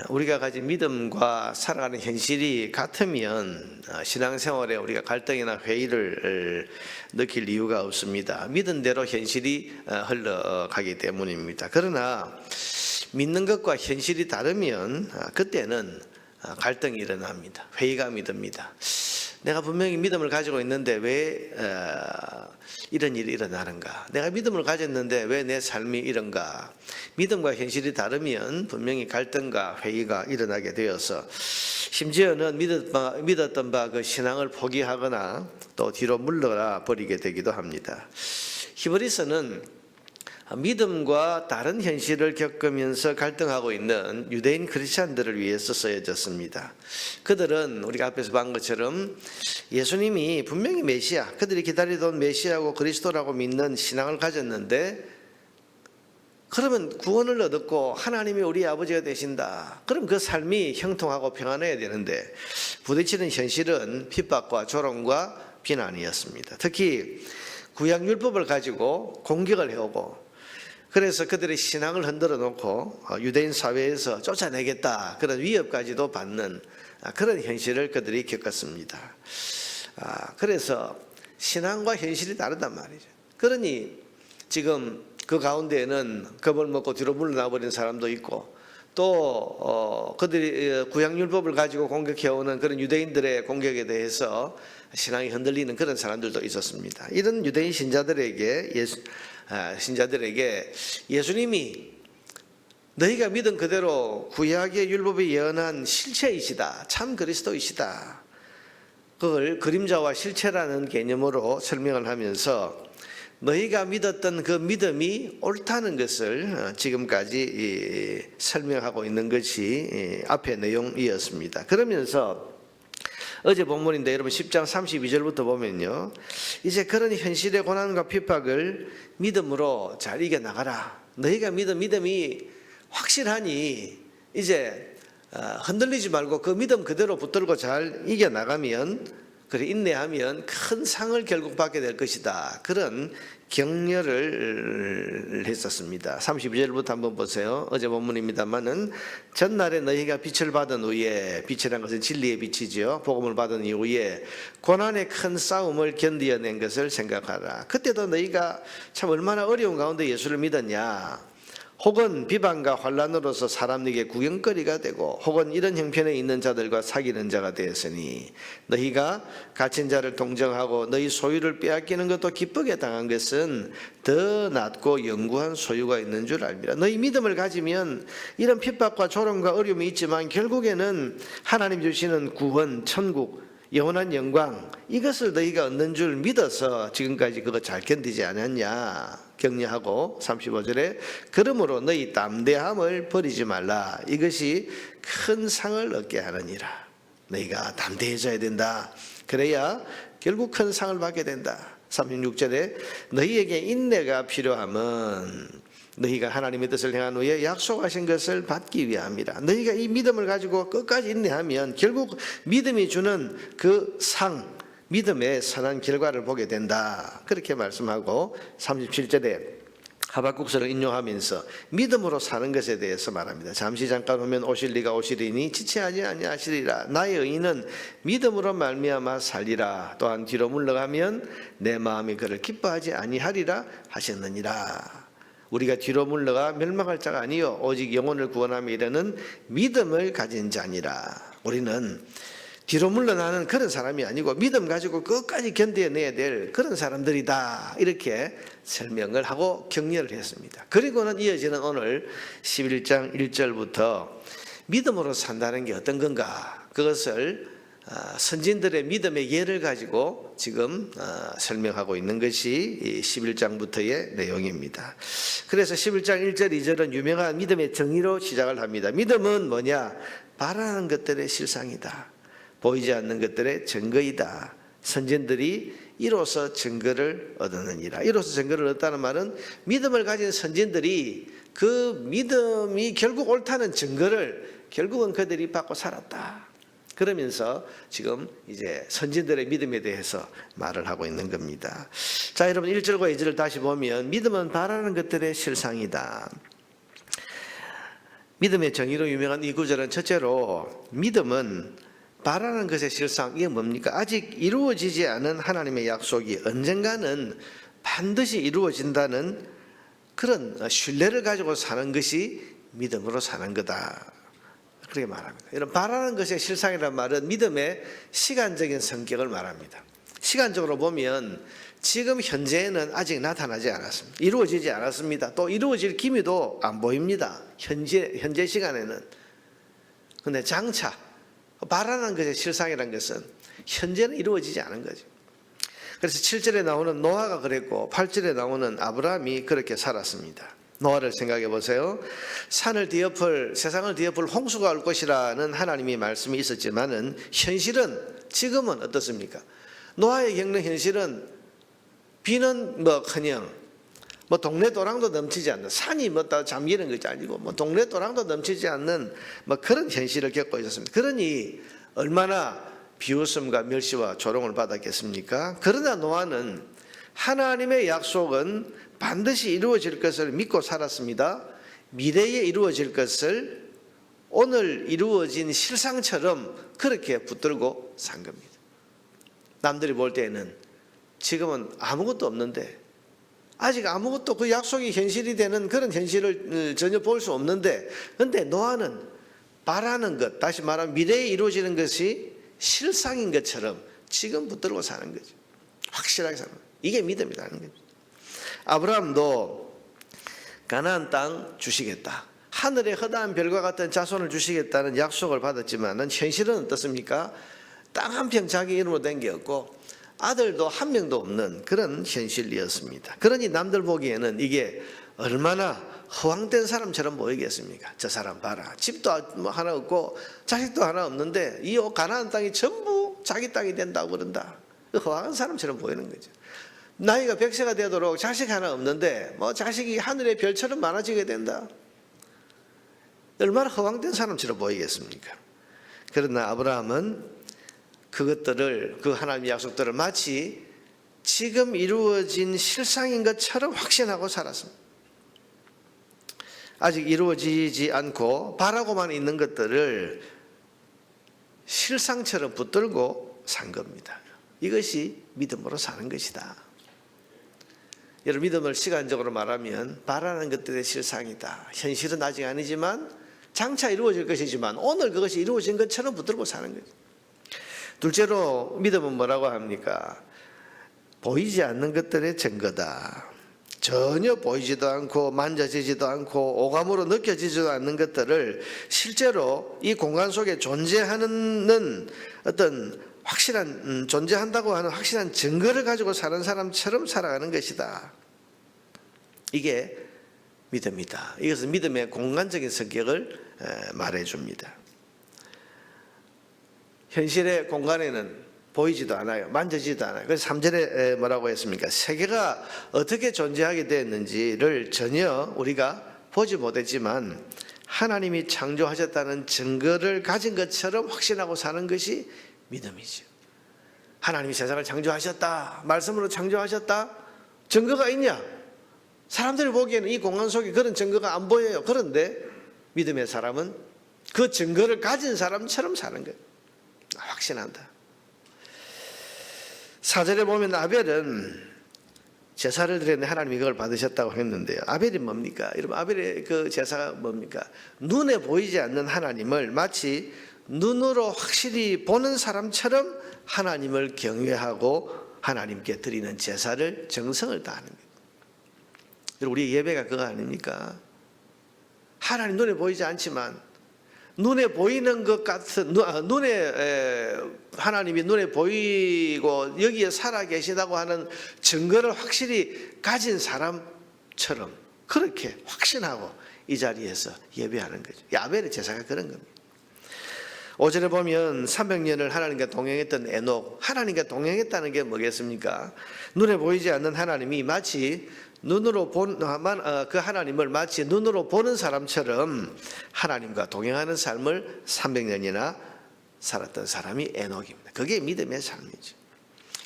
우리가 가진 믿음과 살아가는 현실이 같으면 신앙생활에 우리가 갈등이나 회의를 느낄 이유가 없습니다. 믿은 대로 현실이 흘러가기 때문입니다. 그러나 믿는 것과 현실이 다르면 그때는 갈등이 일어납니다. 회의감이 듭니다. 내가 분명히 믿음을 가지고 있는데 왜 이런 일이 일어나는가? 내가 믿음을 가졌는데 왜 내 삶이 이런가? 믿음과 현실이 다르면 분명히 갈등과 회의가 일어나게 되어서 심지어는 믿었던 바 그 신앙을 포기하거나 또 뒤로 물러가 버리게 되기도 합니다. 히브리서는 믿음과 다른 현실을 겪으면서 갈등하고 있는 유대인 크리스찬들을 위해서 쓰여졌습니다. 그들은 우리가 앞에서 본 것처럼 예수님이 분명히 메시아, 그들이 기다리던 메시아고 그리스도라고 믿는 신앙을 가졌는데, 그러면 구원을 얻었고 하나님이 우리 아버지가 되신다. 그럼 그 삶이 형통하고 평안해야 되는데 부딪히는 현실은 핍박과 조롱과 비난이었습니다. 특히 구약율법을 가지고 공격을 해오고, 그래서 그들의 신앙을 흔들어 놓고 유대인 사회에서 쫓아내겠다, 그런 위협까지도 받는 그런 현실을 그들이 겪었습니다. 그래서 신앙과 현실이 다르단 말이죠. 그러니 지금 그 가운데에는 겁을 먹고 뒤로 물러나 버린 사람도 있고, 또 그들이 구약율법을 가지고 공격해오는 그런 유대인들의 공격에 대해서 신앙이 흔들리는 그런 사람들도 있었습니다. 이런 유대인 신자들에게 예수님이 너희가 믿은 그대로 구약의 율법에 예언한 실체이시다, 참 그리스도이시다, 그걸 그림자와 실체라는 개념으로 설명을 하면서 너희가 믿었던 그 믿음이 옳다는 것을 지금까지 설명하고 있는 것이 앞의 내용이었습니다. 그러면서 어제 본문인데 여러분 10장 32절부터 보면요, 이제 그런 현실의 고난과 핍박을 믿음으로 잘 이겨나가라. 너희가 믿은 믿음이 확실하니 이제 흔들리지 말고 그 믿음 그대로 붙들고 잘 이겨나가면, 그래 인내하면 큰 상을 결국 받게 될 것이다, 그런 격려를 했었습니다. 32절부터 한번 보세요. 어제 본문입니다만은 전날에 너희가 빛을 받은 후에, 빛이라는 것은 진리의 빛이죠, 복음을 받은 이후에 고난의 큰 싸움을 견디어낸 것을 생각하라. 그때도 너희가 참 얼마나 어려운 가운데 예수를 믿었냐, 혹은 비방과 환난으로서 사람에게 구경거리가 되고, 혹은 이런 형편에 있는 자들과 사귀는 자가 되었으니 너희가 갇힌 자를 동정하고 너희 소유를 빼앗기는 것도 기쁘게 당한 것은 더 낫고 영구한 소유가 있는 줄 알미라. 너희 믿음을 가지면 이런 핍박과 조롱과 어려움이 있지만 결국에는 하나님 주시는 구원, 천국, 영원한 영광, 이것을 너희가 얻는 줄 믿어서 지금까지 그거 잘 견디지 않았냐 격려하고, 35절에 그러므로 너희 담대함을 버리지 말라. 이것이 큰 상을 얻게 하느니라. 너희가 담대해져야 된다. 그래야 결국 큰 상을 받게 된다. 36절에 너희에게 인내가 필요함은 너희가 하나님의 뜻을 행한 후에 약속하신 것을 받기 위함이라. 너희가 이 믿음을 가지고 끝까지 인내하면 결국 믿음이 주는 그 상, 믿음의 선한 결과를 보게 된다, 그렇게 말씀하고 37절에 하박국서를 인용하면서 믿음으로 사는 것에 대해서 말합니다. 잠시 잠깐 오면 오실 리가 오시리니 지체하지 아니하시리라. 나의 의인은 믿음으로 말미암아 살리라. 또한 뒤로 물러가면 내 마음이 그를 기뻐하지 아니하리라 하셨느니라. 우리가 뒤로 물러가 멸망할 자가 아니요 오직 영혼을 구원하며 이르는 믿음을 가진 자니라. 우리는 뒤로 물러나는 그런 사람이 아니고 믿음 가지고 끝까지 견뎌내야 될 그런 사람들이다, 이렇게 설명을 하고 격려를 했습니다. 그리고는 이어지는 오늘 11장 1절부터 믿음으로 산다는 게 어떤 건가, 그것을 선진들의 믿음의 예를 가지고 지금 설명하고 있는 것이 11장부터의 내용입니다. 그래서 11장 1절 2절은 유명한 믿음의 정의로 시작을 합니다. 믿음은 뭐냐? 바라는 것들의 실상이다, 보이지 않는 것들의 증거이다. 선진들이 이로써 증거를 얻었느니라. 이로써 증거를 얻었다는 말은 믿음을 가진 선진들이 그 믿음이 결국 옳다는 증거를 결국은 그들이 받고 살았다. 그러면서 지금 이제 선진들의 믿음에 대해서 말을 하고 있는 겁니다. 자, 여러분 1절과 2절을 다시 보면 믿음은 바라는 것들의 실상이다. 믿음의 정의로 유명한 이 구절은 첫째로 믿음은 바라는 것의 실상, 이게 뭡니까? 아직 이루어지지 않은 하나님의 약속이 언젠가는 반드시 이루어진다는 그런 신뢰를 가지고 사는 것이 믿음으로 사는 거다, 그렇게 말합니다. 이런 바라는 것의 실상이라는 말은 믿음의 시간적인 성격을 말합니다. 시간적으로 보면 지금 현재에는 아직 나타나지 않았습니다. 이루어지지 않았습니다. 또 이루어질 기미도 안 보입니다. 현재 시간에는. 그런데 장차 바라는 것의 실상이라는 것은 현재는 이루어지지 않은 거죠. 그래서 7절에 나오는 노아가 그랬고 8절에 나오는 아브라함이 그렇게 살았습니다. 노아를 생각해 보세요. 산을 뒤엎을, 세상을 뒤엎을 홍수가 올 것이라는 하나님의 말씀이 있었지만은 현실은 지금은 어떻습니까? 노아의 겪는 현실은 비는 뭐커녕 동네 도랑도 넘치지 않는, 산이 잠기는 것이 아니고 동네 도랑도 넘치지 않는 그런 현실을 겪고 있었습니다. 그러니 얼마나 비웃음과 멸시와 조롱을 받았겠습니까? 그러나 노아는 하나님의 약속은 반드시 이루어질 것을 믿고 살았습니다. 미래에 이루어질 것을 오늘 이루어진 실상처럼 그렇게 붙들고 산 겁니다. 남들이 볼 때에는 지금은 아무것도 없는데, 아직 아무것도 그 약속이 현실이 되는 그런 현실을 전혀 볼 수 없는데, 그런데 노아는 바라는 것, 다시 말하면 미래에 이루어지는 것이 실상인 것처럼 지금 붙들고 사는 거죠. 확실하게 사는 거죠. 이게 믿음이라는 거죠. 아브라함도 가나안 땅 주시겠다, 하늘의 허다한 별과 같은 자손을 주시겠다는 약속을 받았지만 현실은 어떻습니까? 땅 한 평 자기 이름으로 된 게 없고 아들도 한 명도 없는 그런 현실이었습니다. 그러니 남들 보기에는 이게 얼마나 허황된 사람처럼 보이겠습니까? 저 사람 봐라, 집도 하나 없고 자식도 하나 없는데 이 가나안 땅이 전부 자기 땅이 된다고 그런다. 허황한 사람처럼 보이는 거죠. 나이가 100세가 되도록 자식 하나 없는데 자식이 하늘의 별처럼 많아지게 된다. 얼마나 허황된 사람처럼 보이겠습니까? 그러나 아브라함은 그것들을, 그 하나님의 약속들을 마치 지금 이루어진 실상인 것처럼 확신하고 살았습니다. 아직 이루어지지 않고 바라고만 있는 것들을 실상처럼 붙들고 산 겁니다. 이것이 믿음으로 사는 것이다. 여러분, 믿음을 시간적으로 말하면 바라는 것들의 실상이다. 현실은 아직 아니지만 장차 이루어질 것이지만 오늘 그것이 이루어진 것처럼 붙들고 사는 거죠. 둘째로 믿음은 뭐라고 합니까? 보이지 않는 것들의 증거다. 전혀 보이지도 않고 만져지지도 않고 오감으로 느껴지지도 않는 것들을 실제로 이 공간 속에 존재하는 어떤 확실한, 존재한다고 하는 확실한 증거를 가지고 사는 사람처럼 살아가는 것이다. 이게 믿음이다. 이것은 믿음의 공간적인 성격을 말해줍니다. 현실의 공간에는 보이지도 않아요. 만져지지도 않아요. 그래서 3절에 뭐라고 했습니까? 세계가 어떻게 존재하게 되었는지를 전혀 우리가 보지 못했지만 하나님이 창조하셨다는 증거를 가진 것처럼 확신하고 사는 것이 믿음이죠. 하나님이 세상을 창조하셨다, 말씀으로 창조하셨다, 증거가 있냐? 사람들이 보기에는 이 공간 속에 그런 증거가 안 보여요. 그런데 믿음의 사람은 그 증거를 가진 사람처럼 사는 거예요. 확신한다. 4절에 보면 아벨은 제사를 드렸는데 하나님이 그걸 받으셨다고 했는데요. 아벨이 뭡니까? 여러분, 아벨의 그 제사가 뭡니까? 눈에 보이지 않는 하나님을 마치 눈으로 확실히 보는 사람처럼 하나님을 경외하고 하나님께 드리는 제사를 정성을 다하는 거예요. 여러분, 우리 예배가 그거 아닙니까? 하나님 눈에 보이지 않지만 눈에 보이는 것 같은, 하나님이 눈에 보이고 여기에 살아 계시다고 하는 증거를 확실히 가진 사람처럼 그렇게 확신하고 이 자리에서 예배하는 거죠. 아벨의 제사가 그런 겁니다. 5절에 보면 300년을 하나님과 동행했던 에녹, 하나님과 동행했다는 게 뭐겠습니까? 눈에 보이지 않는 하나님이 마치 눈으로 그 하나님을 마치 눈으로 보는 사람처럼 하나님과 동행하는 삶을 300년이나 살았던 사람이 에녹입니다. 그게 믿음의 삶이죠.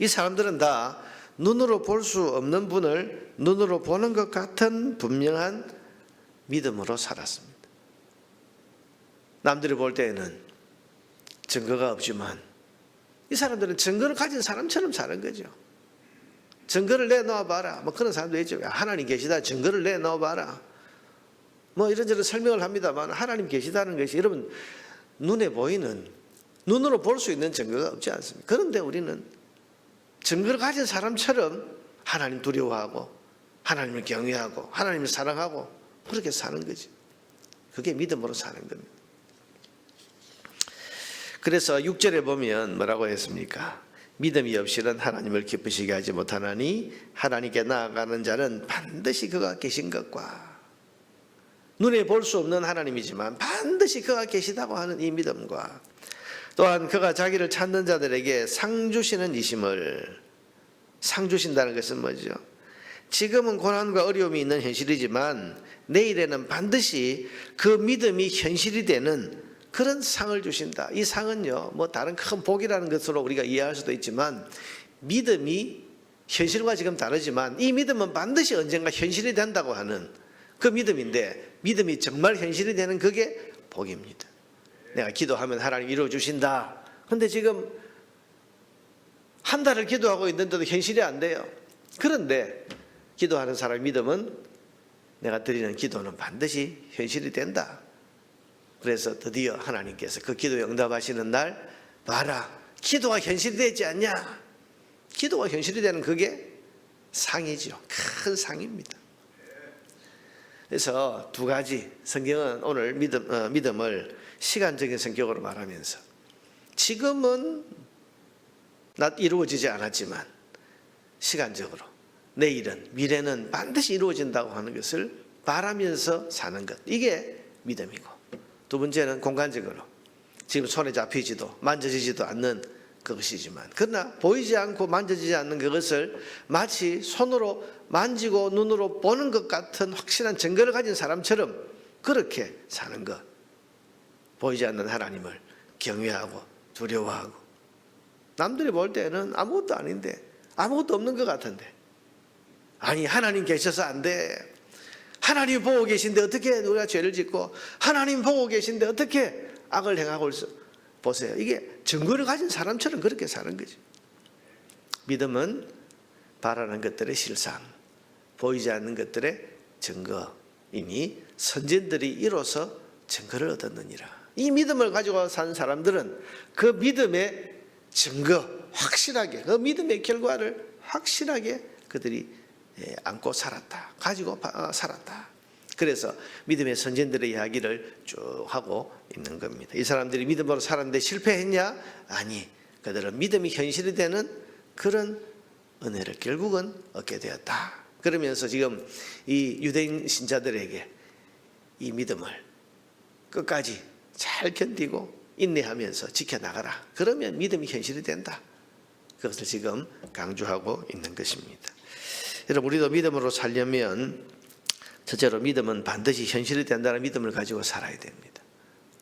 이 사람들은 다 눈으로 볼 수 없는 분을 눈으로 보는 것 같은 분명한 믿음으로 살았습니다. 남들이 볼 때에는 증거가 없지만 이 사람들은 증거를 가진 사람처럼 사는 거죠. 증거를 내놓아 봐라. 뭐 그런 사람도 있죠. 하나님 계시다. 증거를 내놓아 봐라. 뭐 이런저런 설명을 합니다만 하나님 계시다는 것이 여러분 눈에 보이는 눈으로 볼 수 있는 증거가 없지 않습니까? 그런데 우리는 증거를 가진 사람처럼 하나님 두려워하고 하나님을 경외하고 하나님을 사랑하고 그렇게 사는 거지. 그게 믿음으로 사는 겁니다. 그래서 6절에 보면 뭐라고 했습니까? 믿음이 없이는 하나님을 기쁘시게 하지 못하나니 하나님께 나아가는 자는 반드시 그가 계신 것과 눈에 볼 수 없는 하나님이지만 반드시 그가 계시다고 하는 이 믿음과 또한 그가 자기를 찾는 자들에게 상 주시는 이심을 상 주신다는 것은 뭐죠? 지금은 고난과 어려움이 있는 현실이지만 내일에는 반드시 그 믿음이 현실이 되는 그런 상을 주신다. 이 상은요, 뭐 다른 큰 복이라는 것으로 우리가 이해할 수도 있지만 믿음이 현실과 지금 다르지만 이 믿음은 반드시 언젠가 현실이 된다고 하는 그 믿음인데 믿음이 정말 현실이 되는 그게 복입니다. 내가 기도하면 하나님 이루어 주신다. 근데 지금 한 달을 기도하고 있는데도 현실이 안 돼요. 그런데 기도하는 사람의 믿음은 내가 드리는 기도는 반드시 현실이 된다. 그래서 드디어 하나님께서 그 기도에 응답하시는 날 봐라. 기도가 현실이 되지 않냐. 기도가 현실이 되는 그게 상이죠. 큰 상입니다. 그래서 두 가지 성경은 오늘 믿음을 시간적인 성격으로 말하면서 지금은 이루어지지 않았지만 시간적으로 내일은 미래는 반드시 이루어진다고 하는 것을 바라면서 사는 것. 이게 믿음이고 두 번째는 공간적으로 지금 손에 잡히지도 만져지지도 않는 그것이지만 그러나 보이지 않고 만져지지 않는 그것을 마치 손으로 만지고 눈으로 보는 것 같은 확실한 증거를 가진 사람처럼 그렇게 사는 것. 보이지 않는 하나님을 경외하고 두려워하고 남들이 볼 때는 아무것도 아닌데 아무것도 없는 것 같은데 아니 하나님 계셔서 안 돼. 하나님 보고 계신데 어떻게 우리가 죄를 짓고 하나님 보고 계신데 어떻게 악을 행하고 보세요. 이게 증거를 가진 사람처럼 그렇게 사는 거죠. 믿음은 바라는 것들의 실상, 보이지 않는 것들의 증거이니 선진들이 이로써 증거를 얻었느니라. 이 믿음을 가지고 산 사람들은 그 믿음의 증거 확실하게 그 믿음의 결과를 확실하게 그들이 안고 살았다. 가지고 살았다. 그래서 믿음의 선진들의 이야기를 쭉 하고 있는 겁니다. 이 사람들이 믿음으로 살았는데 실패했냐? 아니, 그들은 믿음이 현실이 되는 그런 은혜를 결국은 얻게 되었다. 그러면서 지금 이 유대인 신자들에게 이 믿음을 끝까지 잘 견디고 인내하면서 지켜나가라. 그러면 믿음이 현실이 된다. 그것을 지금 강조하고 있는 것입니다. 여러분, 우리도 믿음으로 살려면 첫째로 믿음은 반드시 현실이 된다는 믿음을 가지고 살아야 됩니다.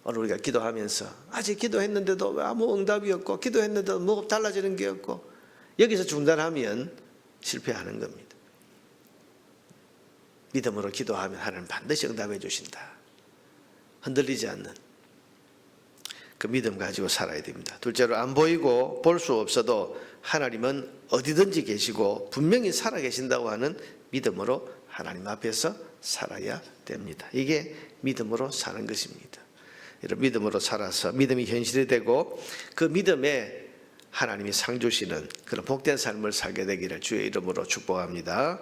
오늘 우리가 기도하면서 아직 기도했는데도 왜 아무 응답이 없고 기도했는데도 뭐가 달라지는 게 없고 여기서 중단하면 실패하는 겁니다. 믿음으로 기도하면 하나님 반드시 응답해 주신다. 흔들리지 않는 그 믿음 가지고 살아야 됩니다. 둘째로 안 보이고 볼 수 없어도 하나님은 어디든지 계시고 분명히 살아 계신다고 하는 믿음으로 하나님 앞에서 살아야 됩니다. 이게 믿음으로 사는 것입니다. 이런 믿음으로 살아서 믿음이 현실이 되고 그 믿음에 하나님이 상 주시는 그런 복된 삶을 살게 되기를 주의 이름으로 축복합니다.